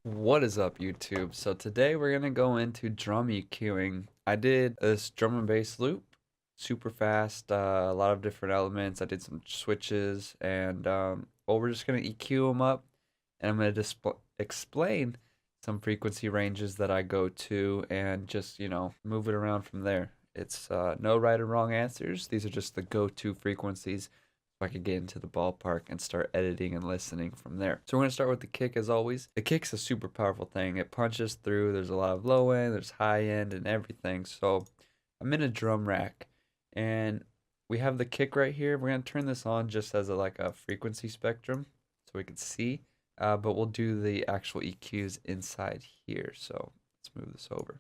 What is up, YouTube? So today we're gonna go into drum EQing. I did this drum and bass loop, super fast, a lot of different elements. I did some switches, and well, we're just gonna EQ them up, and I'm gonna explain some frequency ranges that I go to, and just move it around from there. It's no right or wrong answers. These are just the go-to frequencies I could get into the ballpark and start editing and listening from there. So we're going to start with the kick as always. The kick's a super powerful thing. It punches through. There's a lot of low end, there's high end and everything. So I'm in a drum rack and we have the kick right here. We're going to turn this on just as like a frequency spectrum so we can see. But we'll do the actual EQs inside here. So let's move this over.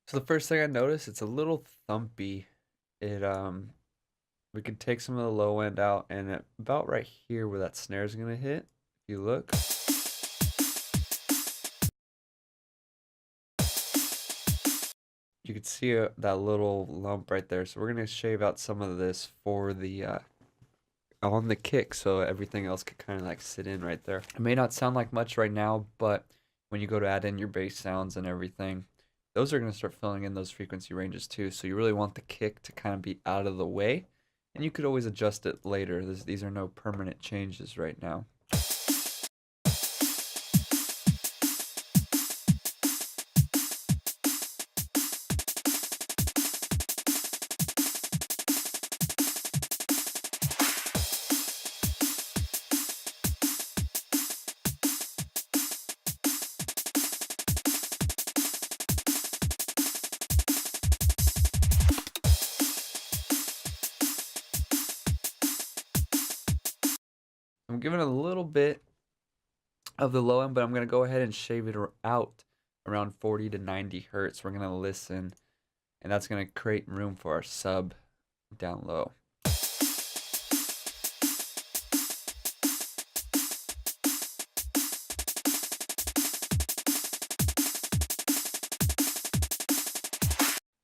So the first thing I noticed, it's a little thumpy. It we can take some of the low end out, and about right here where that snare is gonna hit, if you look, you can see that little lump right there. So we're gonna shave out some of this for the on the kick, so everything else could kind of like sit in right there. It may not sound like much right now, but when you go to add in your bass sounds and everything, those are going to start filling in those frequency ranges too. So you really want the kick to kind of be out of the way, and you could always adjust it later. These are no permanent changes right now. I'm giving it a little bit of the low end, but I'm going to go ahead and shave it out around 40 to 90 hertz. We're going to listen, and that's going to create room for our sub down low.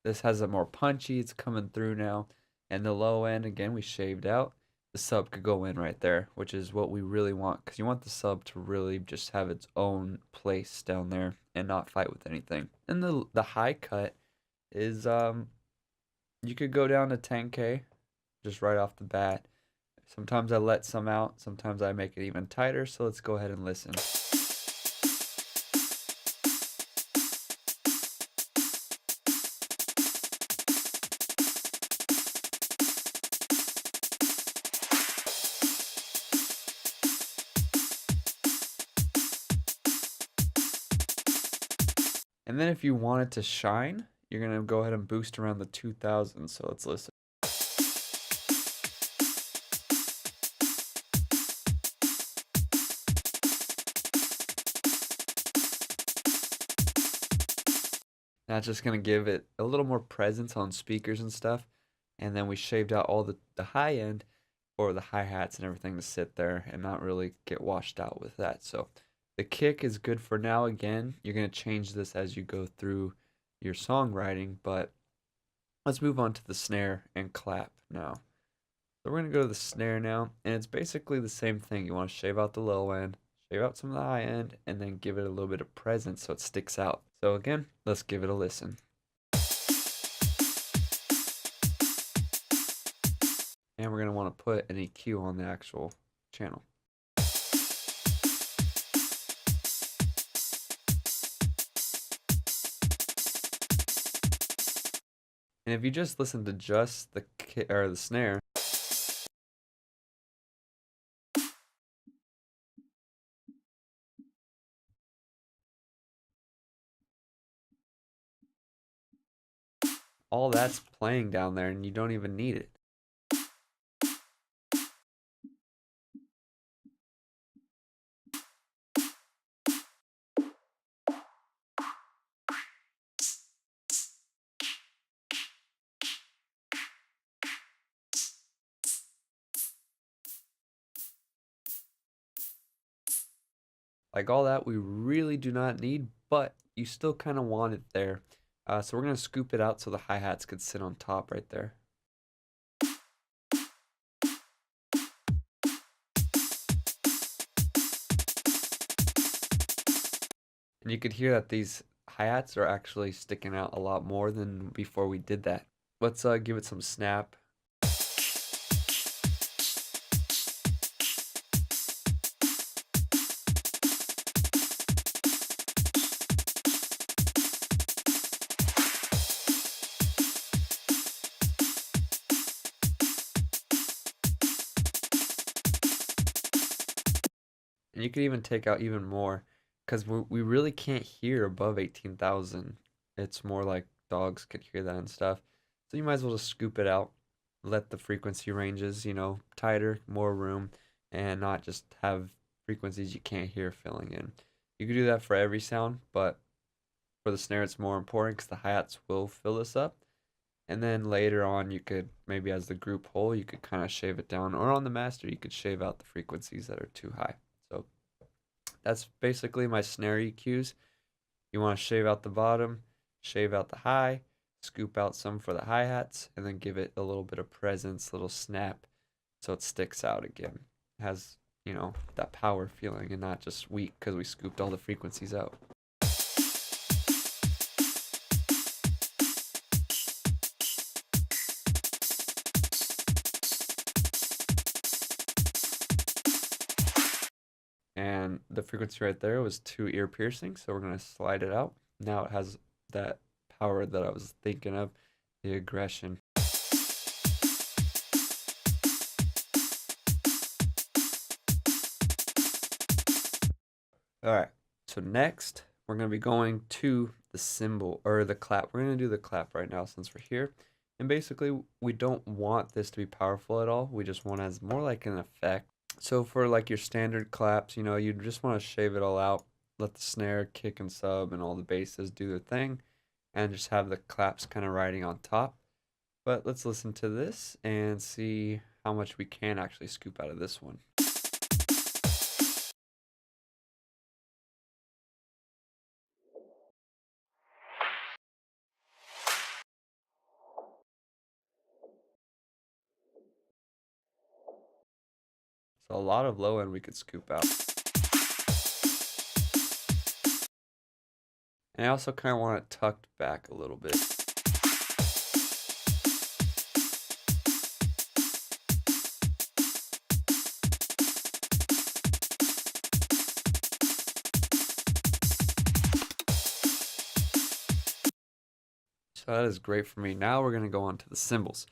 This has a more punchy, it's coming through now. And the low end, again, we shaved out. The sub could go in right there, which is what we really want, because you want the sub to really just have its own place down there and not fight with anything. And the high cut is you could go down to 10K just right off the bat. Sometimes I let some out, sometimes I make it even tighter, so let's go ahead and listen. And then if you want it to shine, you're going to go ahead and boost around the 2000. So let's listen. That's just going to give it a little more presence on speakers and stuff. And then we shaved out all the high end or the hi-hats and everything to sit there and not really get washed out with that. So the kick is good for now. Again, you're going to change this as you go through your songwriting, but let's move on to the snare and clap now. So we're going to go to the snare now, and it's basically the same thing. You want to shave out the low end, shave out some of the high end, and then give it a little bit of presence so it sticks out. So again, let's give it a listen. And we're going to want to put an EQ on the actual channel. And if you just listen to just the the snare, all that's playing down there and you don't even need it. Like all that we really do not need, but you still kind of want it there So we're gonna scoop it out so the hi-hats could sit on top right there. And you could hear that these hi-hats are actually sticking out a lot more than before we did that. Let's give it some snap. And you could even take out even more because we really can't hear above 18,000. It's more like dogs could hear that and stuff. So you might as well just scoop it out, let the frequency ranges, tighter, more room, and not just have frequencies you can't hear filling in. You could do that for every sound, but for the snare, it's more important because the hi-hats will fill this up. And then later on, you could maybe as the group whole, you could kind of shave it down, or on the master, you could shave out the frequencies that are too high. So that's basically my snare EQs. You want to shave out the bottom, shave out the high, scoop out some for the hi-hats, and then give it a little bit of presence, little snap, so it sticks out again. It has, that power feeling and not just weak because we scooped all the frequencies out. And the frequency right there was 2 ear piercing, so we're going to slide it out. Now it has that power that I was thinking of, the aggression. All right, so next we're going to be going to the cymbal or the clap. We're going to do the clap right now since we're here. And basically, we don't want this to be powerful at all. We just want it as more like an effect. So for like your standard claps, you just want to shave it all out, let the snare, kick, and sub, and all the basses do their thing, and just have the claps kind of riding on top. But let's listen to this and see how much we can actually scoop out of this one. So a lot of low end we could scoop out. And I also kind of want it tucked back a little bit. So that is great for me. Now we're going to go on to the cymbals.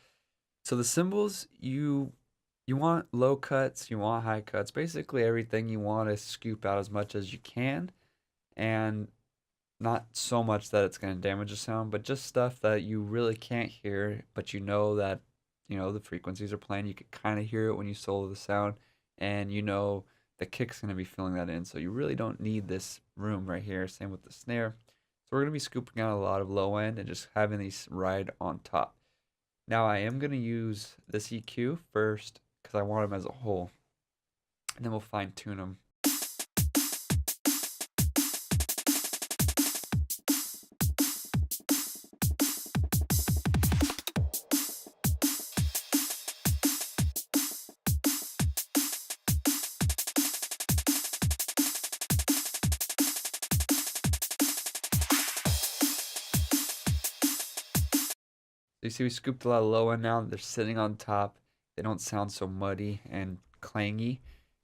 So the cymbals, you want low cuts, you want high cuts, basically everything you want to scoop out as much as you can, and not so much that it's going to damage the sound, but just stuff that you really can't hear, but you know that, the frequencies are playing. You can kind of hear it when you solo the sound, and the kick's going to be filling that in. So you really don't need this room right here. Same with the snare. So we're going to be scooping out a lot of low end and just having these ride on top. Now I am going to use this EQ first because I want them as a whole, and then we'll fine tune them. You see we scooped a lot of low end now. They're sitting on top. They don't sound so muddy and clangy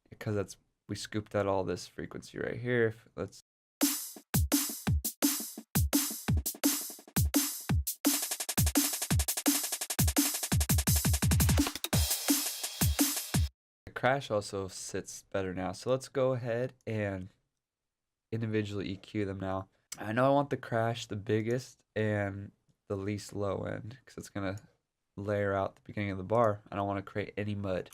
because we scooped out all this frequency right here. Let's the crash also sits better now. So let's go ahead and individually EQ them now. I know I want the crash the biggest and the least low end because it's gonna layer out the beginning of the bar. I don't want to create any mud.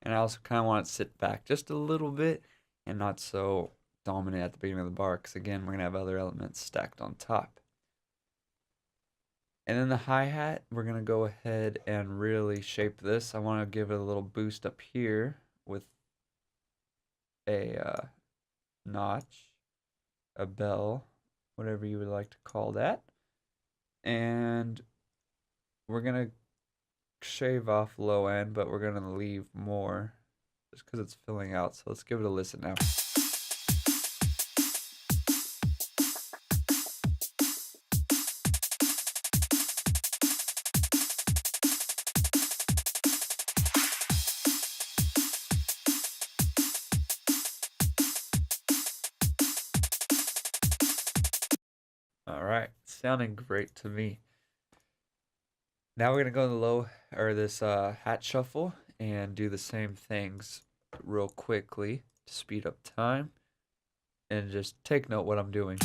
And I also kind of want it to sit back just a little bit and not so dominant at the beginning of the bar, because again, we're going to have other elements stacked on top. And then the hi-hat, we're going to go ahead and really shape this. I want to give it a little boost up here with a notch, a bell, whatever you would like to call that. And we're going to shave off low end, but we're going to leave more just because it's filling out. So let's give it a listen now. All right, sounding great to me. Now we're gonna go in the low or this hat shuffle and do the same things real quickly to speed up time and just take note what I'm doing.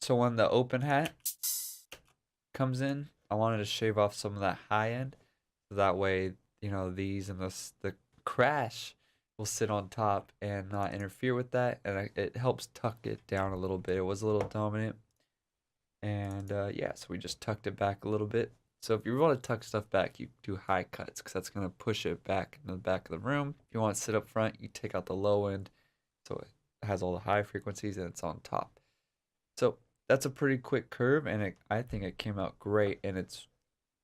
So when the open hat comes in, I wanted to shave off some of that high end. So that way, these and the crash will sit on top and not interfere with that. And it helps tuck it down a little bit. It was a little dominant. And yeah, so we just tucked it back a little bit. So if you want to tuck stuff back, you do high cuts because that's going to push it back into the back of the room. If you want to sit up front, you take out the low end. So it has all the high frequencies and it's on top. So that's a pretty quick curve, and I think it came out great, and it's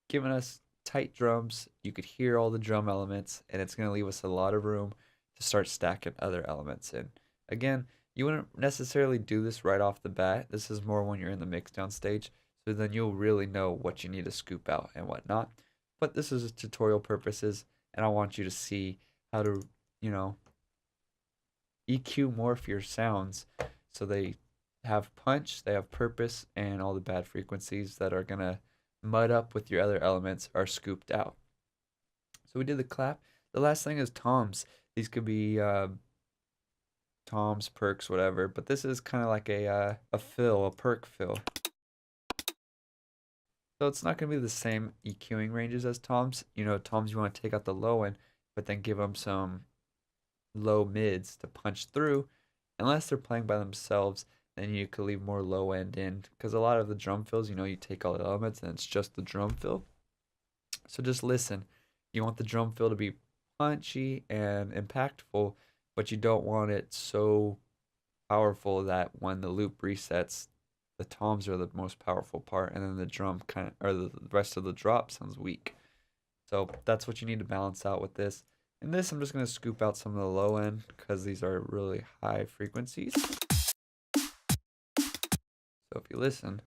giving us tight drums. You could hear all the drum elements, and it's going to leave us a lot of room to start stacking other elements in. Again, you wouldn't necessarily do this right off the bat. This is more when you're in the mixdown stage, so then you'll really know what you need to scoop out and whatnot. But this is tutorial purposes, and I want you to see how to, EQ morph your sounds so they have punch, they have purpose, and all the bad frequencies that are gonna mud up with your other elements are scooped out. So we did the clap. The last thing is toms. These could be toms, perks, whatever, but this is kind of like a fill, a perk fill. So it's not gonna be the same EQing ranges as toms. Toms you want to take out the low end, but then give them some low mids to punch through. Unless they're playing by themselves, then you could leave more low end in, because a lot of the drum fills, you take all the elements and it's just the drum fill. So just listen. You want the drum fill to be punchy and impactful, but you don't want it so powerful that when the loop resets, the toms are the most powerful part, and then the drum or the rest of the drop sounds weak. So that's what you need to balance out with this. In this, I'm just going to scoop out some of the low end because these are really high frequencies. So if you listen,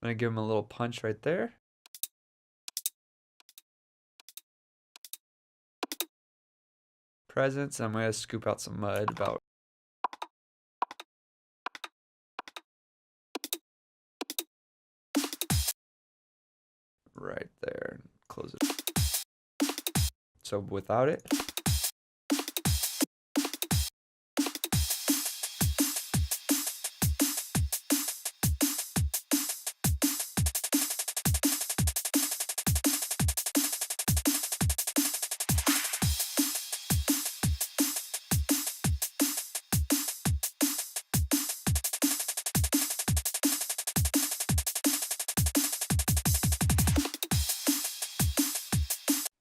I'm going to give them a little punch right there. Presence, I'm going to scoop out some mud about right there and close it. So without it,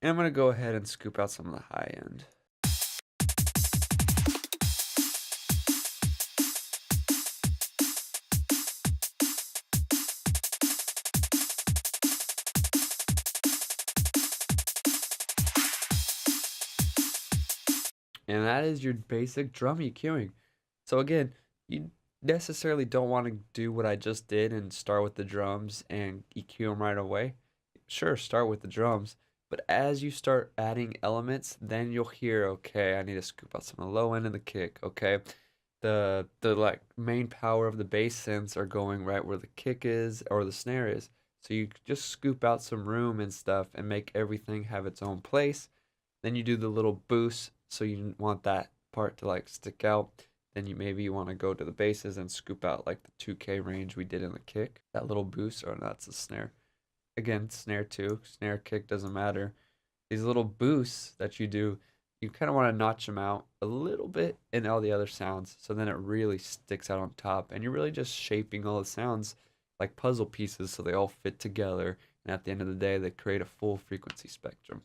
and I'm going to go ahead and scoop out some of the high end. And that is your basic drum EQing. So again, you necessarily don't want to do what I just did and start with the drums and EQ them right away. Sure, start with the drums, but as you start adding elements, then you'll hear, okay, I need to scoop out some of the low end of the kick, okay? The like main power of the bass synths are going right where the kick is or the snare is. So you just scoop out some room and stuff and make everything have its own place. Then you do the little boost, so you want that part to like stick out. Then you want to go to the basses and scoop out like the 2K range we did in the kick. That little boost, or that's a snare. Again, snare two, snare kick doesn't matter. These little boosts that you do, you kind of want to notch them out a little bit in all the other sounds, so then it really sticks out on top, and you're really just shaping all the sounds like puzzle pieces so they all fit together, and at the end of the day, they create a full frequency spectrum.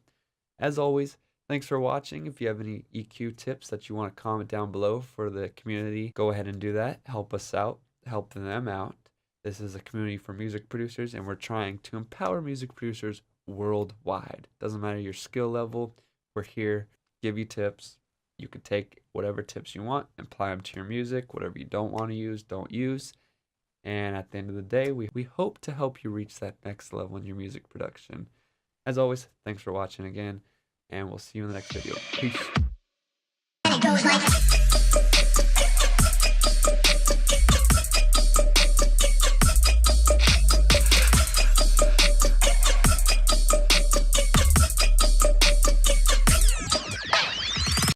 As always, thanks for watching. If you have any EQ tips that you want to comment down below for the community, go ahead and do that. Help us out, help them out. This is a community for music producers, and we're trying to empower music producers worldwide. Doesn't matter your skill level, we're here, give you tips. You can take whatever tips you want, apply them to your music. Whatever you don't want to use, don't use. And at the end of the day, we hope to help you reach that next level in your music production. As always, thanks for watching again, and we'll see you in the next video. Peace.